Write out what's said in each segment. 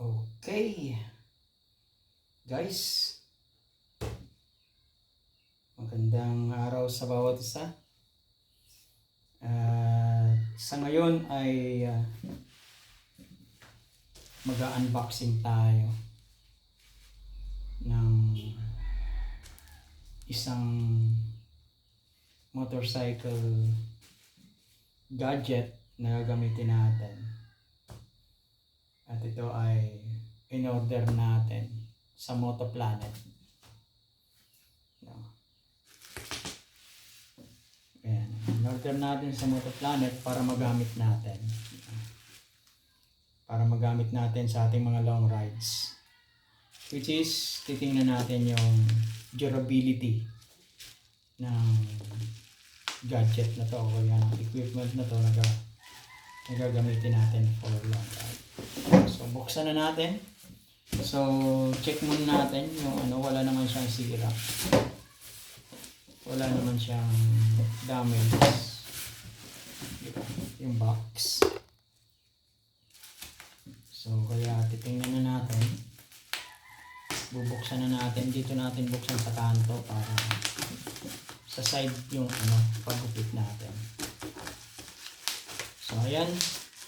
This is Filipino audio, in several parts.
Okay, guys, magandang araw sa bawat isa. Sa ngayon ay mag-unboxing tayo ng isang motorcycle gadget na gagamitin natin. At ito ay in-order natin sa Motoplanet. Ayan, in-order natin sa Motoplanet para magamit natin. Para magamit natin sa ating mga long rides. Which is, titingnan natin yung durability ng gadget na to o yan, equipment na to na gagamitin natin for long ride. So, buksan na natin. So, check muna natin yung wala naman siyang sira. Wala naman siyang damage. Yung box. So, kaya titingnan na natin. Bubuksan na natin. Dito natin buksan sa kanto para sa side yung pagupit natin. So, ayan.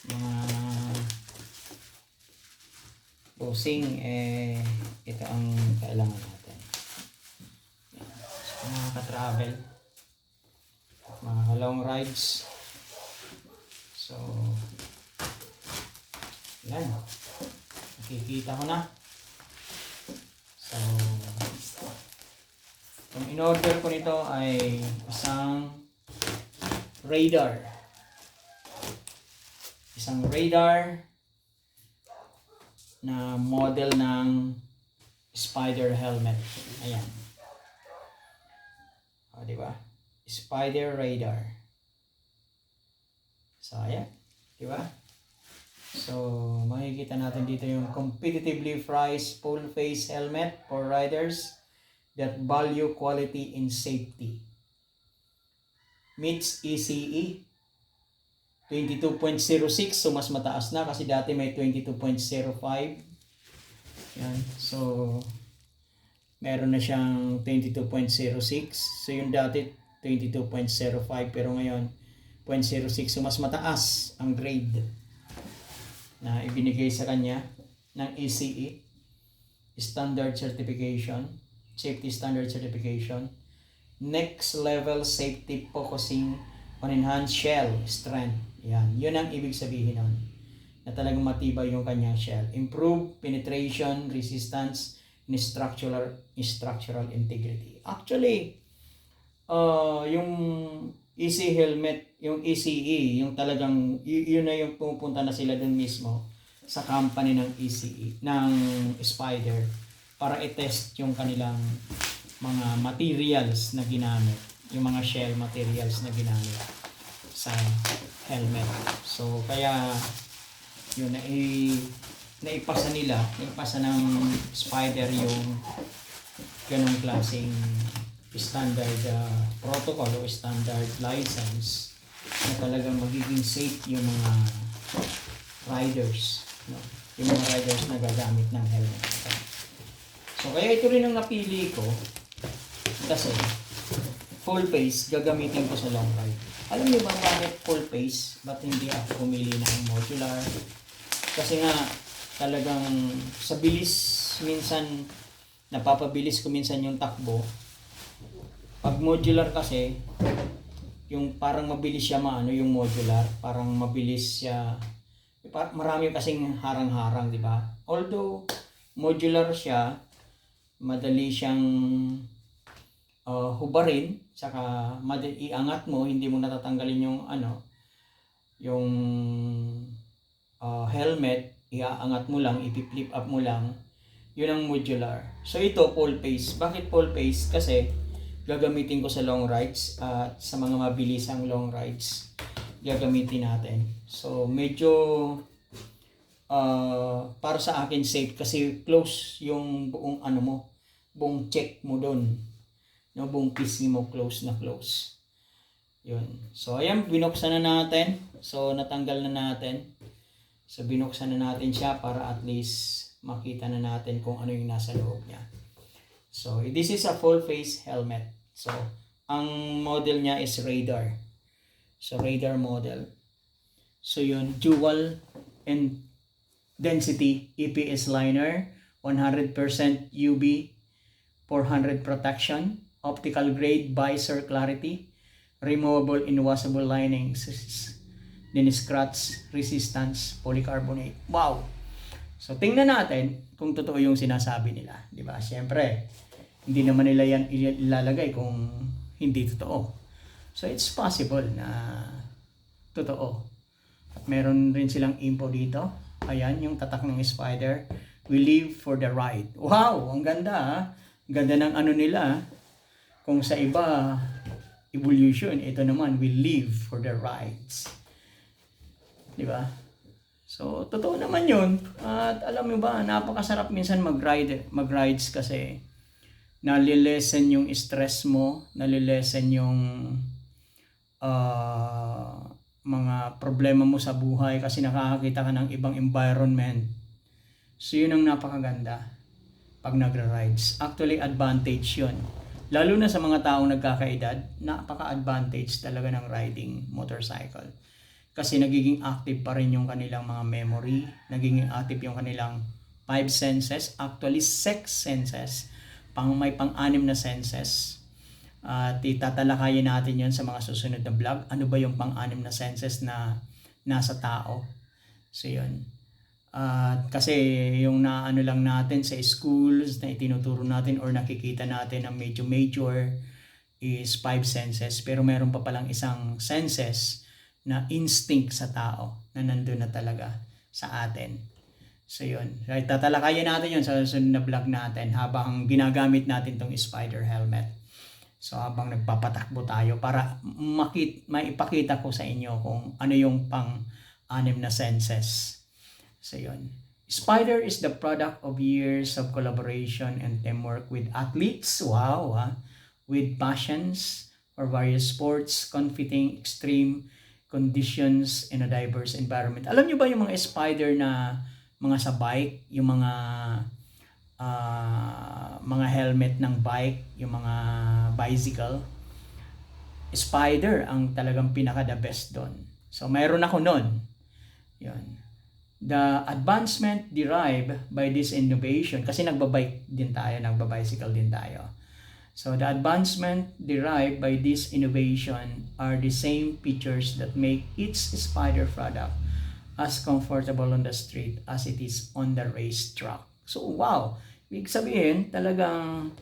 Mga bossing, ito ang kailangan natin. So, mga ka-travel, mga long rides. So, yan. Nakikita ko na. So, yung in-order ko nito ay isang radar. Isang radar na model ng Spider helmet. Ayan. O, diba? Spider radar. So, ayan. Diba? So, makikita natin dito yung competitively priced full face helmet for riders that value quality and safety. Meets ECE 22.06, so mas mataas na kasi dati may 22.05. Yan. So, meron na siyang 22.06. So, yung dati 22.05 pero ngayon 0.06. So, mas mataas ang grade na ibinigay sa kanya ng ECE, Standard Certification, Safety Standard Certification, Next Level Safety Focusing on Enhanced Shell Strength. Yan, yun ang ibig sabihin nun, na talagang matibay yung kanyang shell. Improve penetration, resistance, and structural integrity. Actually, yung EC helmet, yung ECE, yung talagang, yun na yung pupunta na sila dun mismo sa company ng ECE, ng Spider, para i-test yung kanilang mga materials na ginamit, yung mga shell materials na ginamit sa helmet. So, kaya yun, naipasa ng Spider yung ganong klaseng standard protocol o standard license na talagang magiging safe yung mga riders, no? Yung mga riders na gagamit ng helmet. So, kaya ito rin ang napili ko kasi full face gagamitin ko sa long ride. Alam niyo ba bakit full face? Ba't hindi ako pumili ng modular? Kasi nga talagang sa bilis minsan, napapabilis ko minsan yung takbo. Pag modular kasi, yung parang mabilis siya yung modular, parang mabilis siya. Marami kasing harang-harang, di ba? Although modular siya, madali siyang hubarin, saka iangat mo, hindi mo natatanggalin yung yung helmet, iaangat mo lang, ipi-flip up mo lang. Yun ang modular. So ito full face. Bakit full face? Kasi gagamitin ko sa long rides at sa mga mabilisang long rides gagamitin natin. So medyo para sa akin safe kasi close yung buong buong check mo doon. No, buong piece mo close na close. Yun. So ayan, binuksan na natin. So natanggal na natin. So binuksan na natin siya para at least makita na natin kung ano yung nasa loob niya. So this is a full face helmet. So ang model niya is Radar. So Radar model. So yun, dual and density EPS liner, 100% UV, 400 protection, optical grade visor clarity, removable and washable linings, then scratch resistance polycarbonate. Wow! So tingnan natin kung totoo yung sinasabi nila, di ba? Siyempre, hindi naman nila yan ilalagay kung hindi totoo. So it's possible na totoo. At meron rin silang info dito. Ayan, yung tatak ng Spider. We live for the ride. Wow! Ang ganda ha. Ganda ng ano nila. Kung sa iba, evolution. Ito naman, we live for the rides. Di ba? So, totoo naman yun. At alam mo ba, napakasarap minsan mag-rides kasi nalilesen yung stress mo, nalilesen yung mga problema mo sa buhay kasi nakakakita ka ng ibang environment. So, yun ang napakaganda pag nagra-rides. Actually, advantage yun. Lalo na sa mga taong nagkakaedad, napaka-advantage talaga ng riding motorcycle. Kasi nagiging active pa rin yung kanilang mga memory, nagiging active yung kanilang 5 senses, actually 6 senses, may pang-anim na senses. At itatalakayin natin yon sa mga susunod na vlog. Ano ba yung pang-anim na senses na nasa tao? So yun. Kasi yung naano lang natin sa schools na itinuturo natin or nakikita natin ang medyo major is 5 senses. Pero meron pa palang isang senses na instinct sa tao na nandun na talaga sa atin. So yun. Tatalakayin natin yun sa susunod na vlog natin habang ginagamit natin tong Spider helmet. So habang nagpapatakbo tayo para maipakita ko sa inyo kung ano yung pang-anim na senses. So yun. Spider is the product of years of collaboration and teamwork with athletes. Wow! With passions for various sports, competing extreme conditions in a diverse environment. Alam nyo ba yung mga spider na mga sa bike, yung mga helmet ng bike, yung mga bicycle, Spider ang talagang pinaka the best doon. So mayroon ako noon. Yun. The advancement derived by this innovation, kasi nagbabike din tayo, nagbabicycle din tayo. So the advancement derived by this innovation are the same features that make each Spider product as comfortable on the street as it is on the racetrack. So wow, ibig sabihin talagang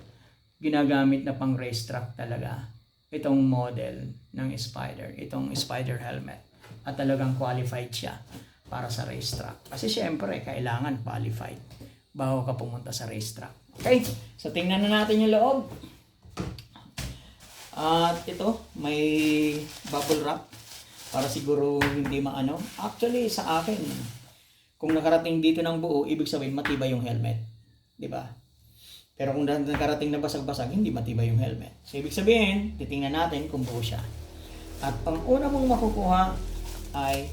ginagamit na pang racetrack talaga itong model ng Spider, itong Spider helmet. At talagang qualified siya para sa racetrack. Kasi syempre kailangan qualified bago ka pumunta sa racetrack. Okay, so tingnan na natin yung loob. At ito, may bubble wrap para siguro hindi maano. Actually, sa akin, kung nakarating dito ng buo, ibig sabihin matibay yung helmet. Di ba? Pero kung nakarating na basag-basag, hindi matibay yung helmet. So, ibig sabihin, titingnan natin kung buo siya. At ang una mong makukuha ay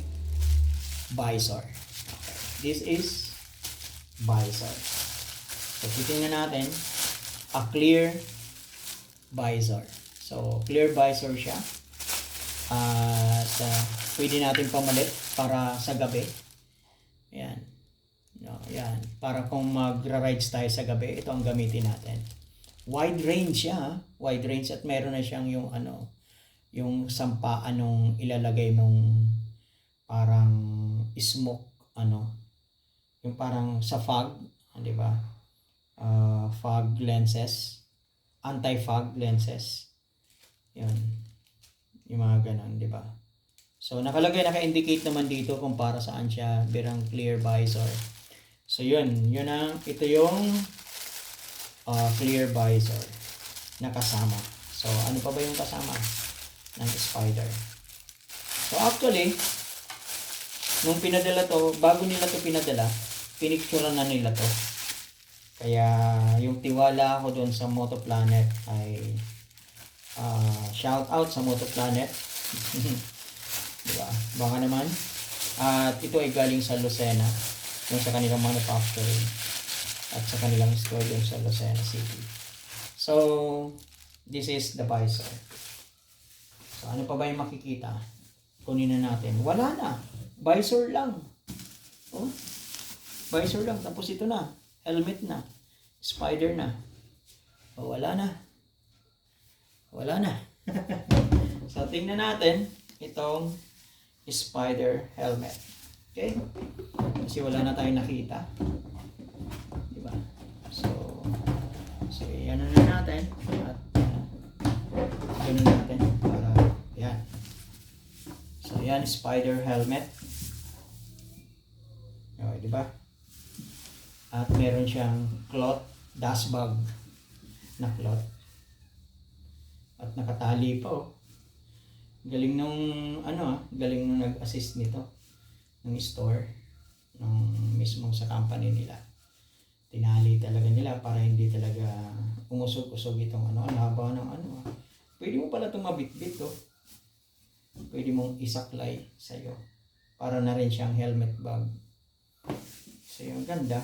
visor. Okay. This is visor. So, titingnan natin a clear visor. So, clear visor siya. At pwede natin pamalit para sa gabi. Ayan. No, yan. Para kung magra-rides tayo sa gabi, ito ang gamitin natin. Wide range siya. Wide range at meron na siyang yung ano, yung sampaan nung ilalagay mong parang smoke, ano, yung parang sa fog, di ba? Fog lenses, anti-fog lenses. Yun. Yung mga ganun, di ba? So, naka-indicate naman dito kung para saan siya, birang clear visor. So, ito yung clear visor na kasama. So, ano pa ba yung kasama ng Spider? So, actually, nung pinadala to, bago nila to pinadala, pinicturean na nila to. Kaya, yung tiwala ko doon sa Motoplanet ay shout out sa Motoplanet. Diba? Baka naman At ito ay galing sa Lucena, yung sa kanilang manufacturing at sa kanilang store yung sa Lucena City. So, this is the visor. So, ano pa ba yung makikita? Kunin na natin. Wala na. Visor lang. Oh, visor lang. Tapos ito na. Helmet na. Spider na. Oh, wala na. Wala na. So, tingnan natin itong spider helmet. Okay? Kasi wala na tayong nakita. Diba? So yan na natin. At ganun natin. Para, yan. So, yan, spider helmet. Okay, diba? At meron siyang cloth, dust bag na cloth. At nakatali pa, oh. Galing nung galing nung nag-assist nito ng store ng mismong sa company nila. Tinali talaga nila para hindi talaga umusog-usog itong ang haba ng Pwede mo pala itong mabitbit, oh. Pwede mong isaklay sa iyo para na rin siyang helmet bag. So yung ganda,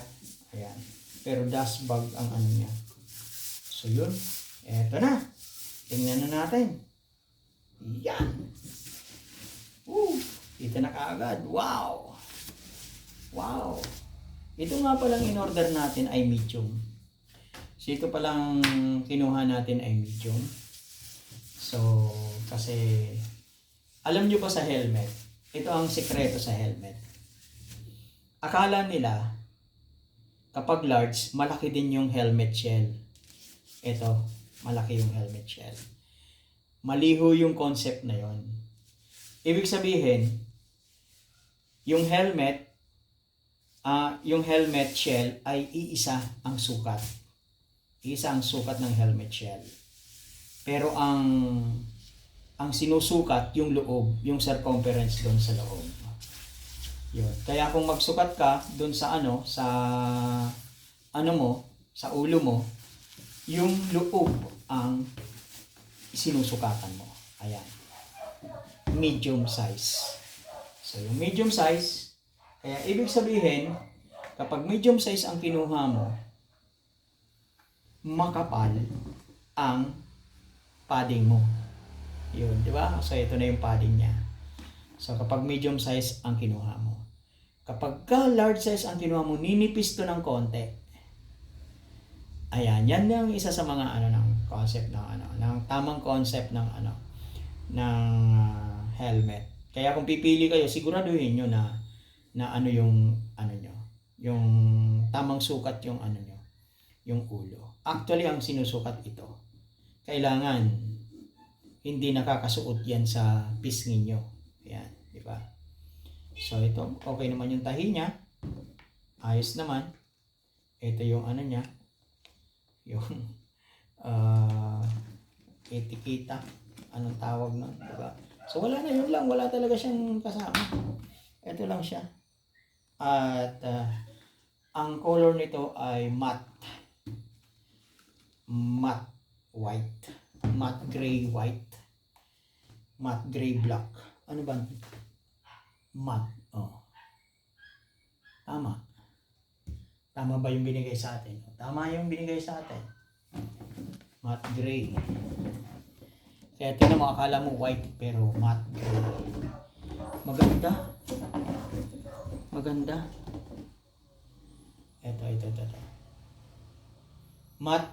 ayan. Pero dust bag ang niya. So yun, eto na. Tingnan na natin. Yan. Ito na kaagad. Wow. Wow. Ito nga palang in-order natin ay medium. So ito palang kinuha natin ay medium. So kasi alam nyo pa sa helmet, ito ang sekreto sa helmet. Akala nila kapag large, malaki din yung helmet shell. Ito, malaki yung helmet shell. Maliho yung concept na yon. Ibig sabihin, yung helmet shell ay iisa ang sukat. Iisa ang sukat ng helmet shell. Pero ang sinusukat yung loob, yung circumference doon sa loob. Yun. Kaya kung magsukat ka doon sa sa ulo mo, yung loob ang sinusukatan mo. Ayan. Medium size. So, yung medium size, kaya ibig sabihin, kapag medium size ang kinuha mo, makapal ang padding mo. Yun, di ba? So, ito na yung padding niya. So, kapag medium size ang kinuha mo. Kapag large size ang kinuha mo, ninipis to ng konti. Ayan, yan yung isa sa mga ng concept ng tamang concept ng helmet. Kaya kung pipili kayo, siguraduhin niyo na yung nyo, yung tamang sukat yung nyo, yung ulo. Actually, ang sinusukat ito, kailangan hindi nakakasuot yan sa pisngi nyo. Ayan, di ba? So ito, okay naman yung tahi niya. Ayos naman. Ito yung niya, yung etiketa, anong tawag nun, diba? So wala na, yun lang, wala talaga siyang kasama. Ito lang siya. At ang color nito ay matte white, matte gray white, matte gray black. Ano ba? Matte. Tama ba yung binigay sa atin? Tama yung binigay sa atin. Matte gray. Kaya tingnan mo, akala mo white pero matte gray. Maganda. Maganda. Ito. Matte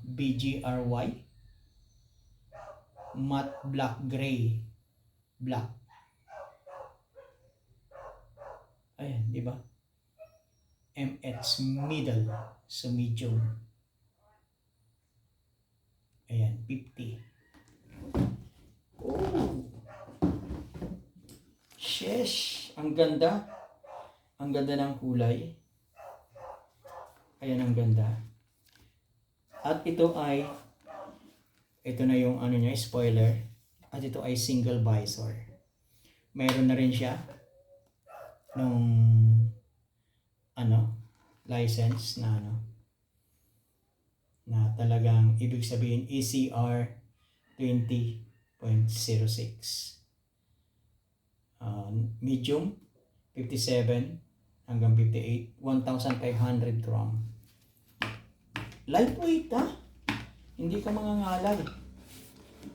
BGRY. Matte black gray. Black. Ayan, di ba? MH middle, so medium. Ayan, 50. Oh. Sheesh, ang ganda. Ang ganda ng kulay. Ayan, ang ganda. At ito na yung niya, spoiler. At ito ay single visor. Meron na rin siya nung license na na talagang ibig sabihin ECR 20.06. medium 57 hanggang 58, 1,500 gram. Lightweight hindi ka mangangalay.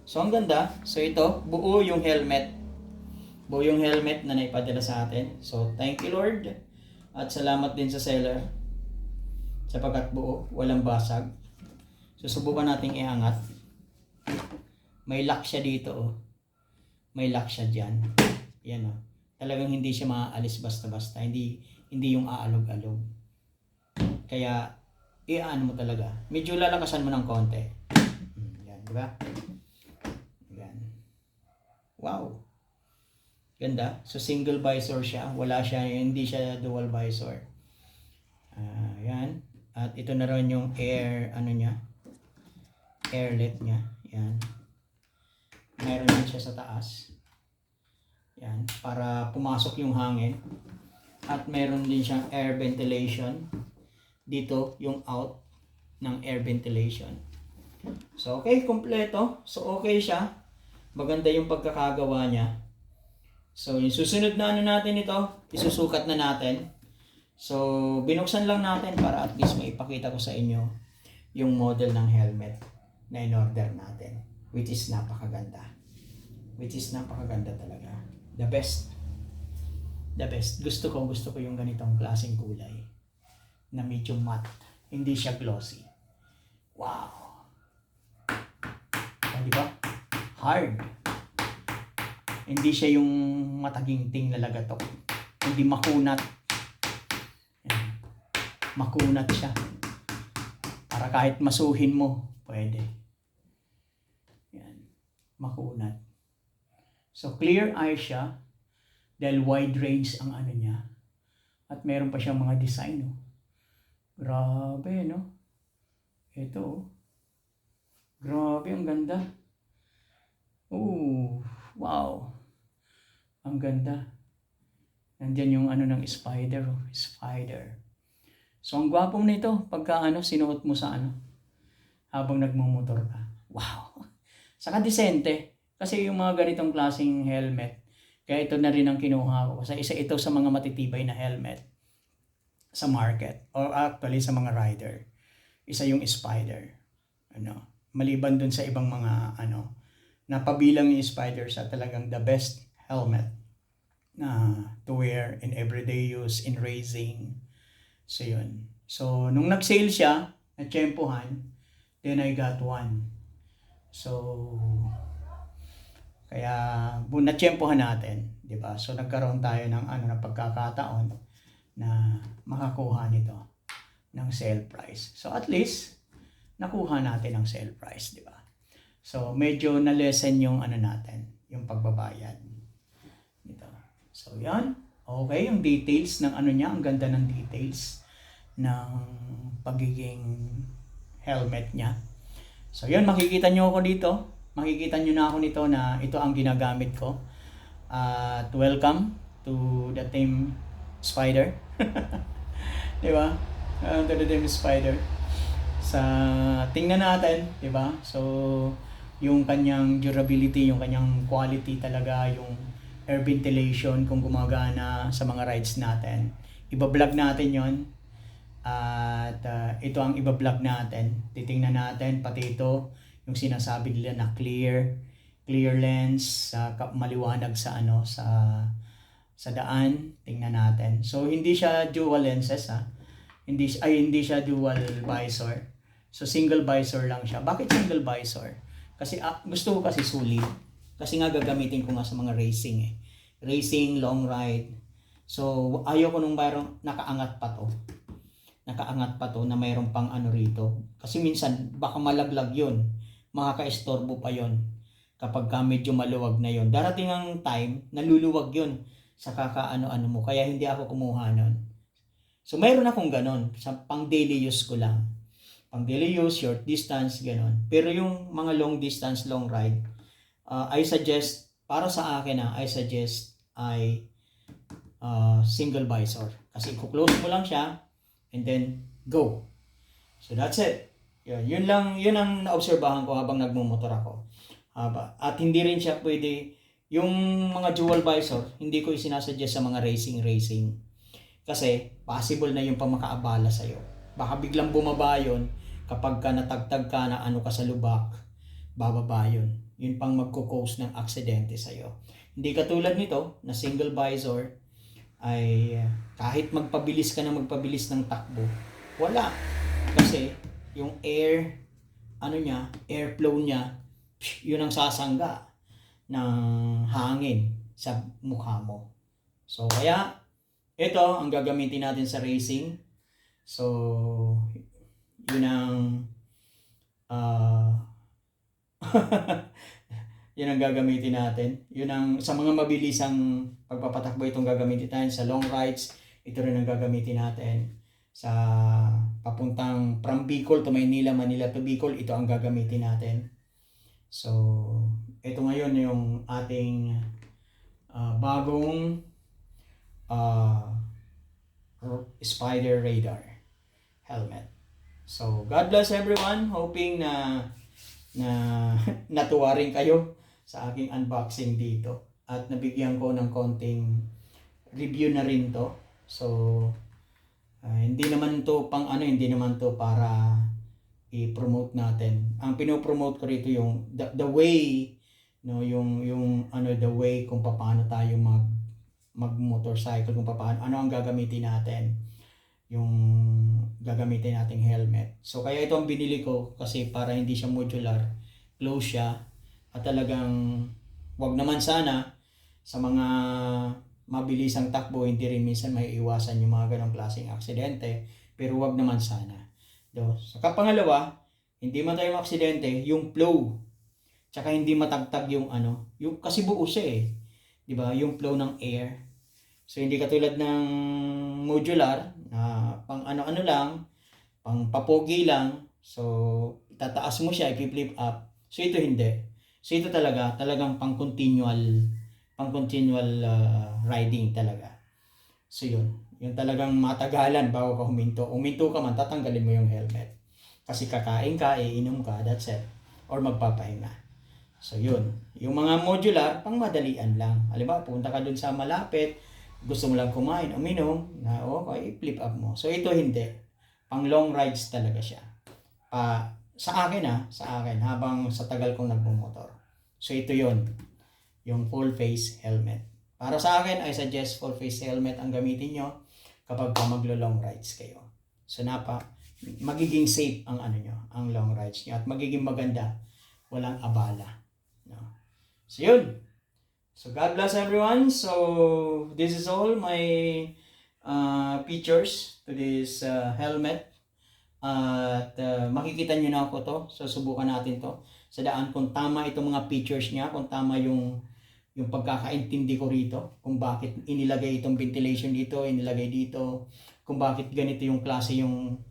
So ang ganda, so ito, buo yung helmet. Buo yung helmet na naipadala sa atin. So thank you Lord. At salamat din sa seller. Sapagkat buo, walang basag. Susubukan nating iangat. May lock siya dito May lock siya dyan. Yan Talagang hindi siya maaalis basta-basta. Hindi yung aalog-alog. Kaya, iaan mo talaga. Medyo lalakasan mo ng konti. Yan, di ba? Yan. Wow. Ganda. So, single visor siya. Hindi siya dual visor. Yan. At ito na rin yung airlet niya. Yan. Meron din siya sa taas. Yan. Para pumasok yung hangin. At meron din siyang air ventilation. Dito, yung out ng air ventilation. So, okay. Kompleto. So, okay siya. Maganda yung pagkakagawa niya. So, yung susunod na natin ito, isusukat na natin. So, binuksan lang natin para at least maipakita ko sa inyo yung model ng helmet na in-order natin. Which is napakaganda. Talaga. The best. Gusto ko yung ganitong klaseng kulay na medyo matte. Hindi siya glossy. Wow. Di ba? Hard. Hindi siya yung mataginting na lagatok. Hindi makunat. Makunat siya. Para kahit masuhin mo, pwede. Yan. Makunat. So, clear eye siya. Dahil wide range ang niya. At meron pa siyang mga design. Grabe, no? Ito, Grabe, ang ganda. Wow. Ang ganda. Nandiyan yung ng spider. Spider. So, ang gwapo nito pagka sinuot mo sa habang nagmumotor ka. Wow. Saka disente. Kasi yung mga ganitong klaseng helmet, kaya ito na rin ang kinuha ko. Kasi isa ito sa mga matitibay na helmet sa market. Or actually sa mga rider. Isa yung spider. Maliban dun sa ibang mga napabilang yung spider sa talagang the best helmet na to wear in everyday use, in racing. So, yun. So, nung nag-sale siya, na-tsempohan, then I got one. So, kaya, na-tsempohan natin. Diba? So, nagkaroon tayo ng ng pagkakataon na makakuha nito ng sale price. So, at least, nakuha natin ang sale price. Diba? So, medyo na-lessen yung natin, yung pagbabayad. Dito. So, yan. Okay, yung details ng niya, ang ganda ng details ng pagiging helmet niya. So, yun, makikita nyo ako dito. Makikita nyo na ako nito na ito ang ginagamit ko. At welcome to the Team Spider. Diba? To the Team Spider. Tingnan natin, diba? So, yung kanyang durability, yung kanyang quality talaga, yung air ventilation kung gumagana sa mga rides natin. Iba-vlog natin yon. At ito ang iba-vlog natin. Titingnan natin pati ito, yung sinasabi nila na clear lens, maliwanag sa sa daan. Tingnan natin. So hindi siya dual lenses Hindi siya dual visor. So single visor lang siya. Bakit single visor? Kasi gusto ko kasi sulit. Kasi nga gagamitin ko nga sa mga racing Racing, long ride. So ayaw ko nung mayroong nakaangat pa to na mayroong pang rito. Kasi minsan baka malaglag yun. Makaka-istorbo pa yun. Kapag medyo maluwag na yun. Darating ang time, naluluwag yun sa kakaano-ano mo. Kaya hindi ako kumuha nun. So mayroon akong ganon. Sa pang daily use ko lang. Pang daily use, short distance, ganon. Pero yung mga long distance, long ride, I suggest, para sa akin I suggest single visor. Kasi i-close mo lang siya and then go. So that's it. Yun ang naobserbahan ko habang nagmumotor ako. At hindi rin siya pwede Yung mga dual visor, hindi ko isinasuggest sa mga racing. Kasi possible na yung pamakaabala sa'yo. Baka biglang bumaba yun kapag ka natagtag ka na ano ka sa lubak, bababa yun. Yun pang magkukause ng aksidente sa'yo. Hindi katulad nito na single visor ay kahit magpabilis ka na magpabilis ng takbo, wala. Kasi yung airflow niya, yun ang sasangga ng hangin sa mukha mo. So kaya ito ang gagamitin natin sa racing. So yun ang yun ang gagamitin natin. Yun ang sa mga mabilisang pagpapatakbo itong gagamitin natin. Sa long rides, ito rin ang gagamitin natin. Sa papuntang from Bicol to Manila, Manila to Bicol, ito ang gagamitin natin. So, ito ngayon yung ating bagong Spider Radar helmet. So, God bless everyone. Hoping na natuwa rin kayo sa aking unboxing dito. At nabigyan ko ng konting review na rin to. So, hindi naman to hindi naman to para i-promote natin. Ang pino-promote ko rito yung the way, no, yung the way kung paano tayo mag-motorcycle, kung paano ano ang gagamitin natin, yung gagamitin nating helmet. So kaya ito ang binili ko kasi para hindi siya modular, close siya, at talagang wag naman sana sa mga mabilisang takbo, hindi rin minsan may iwasan yung mga ganong klaseng aksidente, pero wag naman sana. Saka pangalawa, hindi man tayo aksidente, yung flow, tsaka hindi matagtag yung yung kasi buo siya di ba, yung flow ng air. So hindi katulad ng modular na pang ano lang, pang papogi lang. So itataas mo siya, i-flip up. So ito hindi. So ito talagang pang continual riding talaga. So yun talagang matagalan bago ka huminto. Uminto ka man, tatanggalin mo yung helmet. Kasi kakain ka, iinom ka, that's it. Or magpapahinga. So yun. Yung mga modular, pang madalian lang. Halimbawa, punta ka dun sa malapit, gusto mo lang kumain, uminom, na okay, flip up mo. So ito hindi. Pang long rides talaga siya. Sa akin habang sa tagal kong nagmumotor. So ito yon, yung full face helmet. Para sa akin, I suggest full face helmet ang gamitin nyo kapag maglo-long rides kayo. So magiging safe ang ang long rides nyo, at magiging maganda, walang abala. No? So yun. So God bless everyone. So this is all my features to this helmet. At makikita nyo na ako to. So subukan natin to sa daan kung tama itong mga features niya, kung tama yung pagkakaintindi ko rito, kung bakit inilagay itong ventilation dito, inilagay dito, kung bakit ganito yung klase yung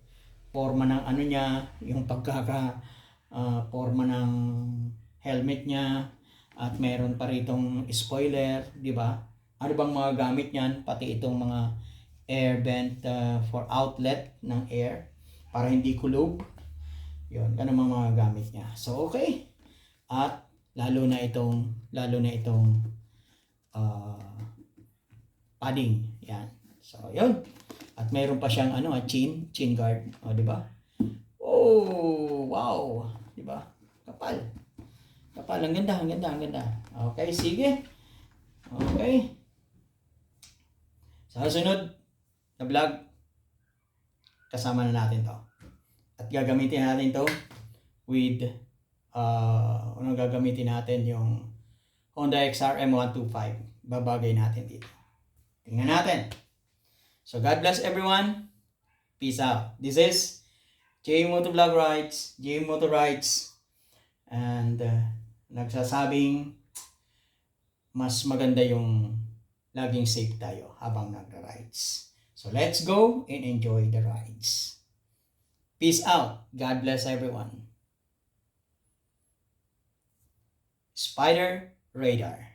forma ng niya, yung forma ng helmet niya, at meron pa ritong spoiler, di ba? Ano bang mga gamit niyan? Pati itong mga air vent for outlet ng air para hindi kulob. Yun, ganun mga gamit niya. So okay. At lalo na itong padding. Yan. So yun. At meron pa siyang chin guard, di ba? Oh, wow, di ba? Kapal, ang ganda. Okay, sige. Okay. Sa susunod na vlog, kasama na natin to. At gagamitin natin to with gagamitin natin yung Honda XRM 125. Babagay natin dito. Tingnan natin. So God bless everyone. Peace out. This is J Moto Vlog Rides, J Moto Rides, and nagsasabing mas maganda yung laging safe tayo habang nagra-rides. So let's go and enjoy the rides. Peace out. God bless everyone. Spider Radar.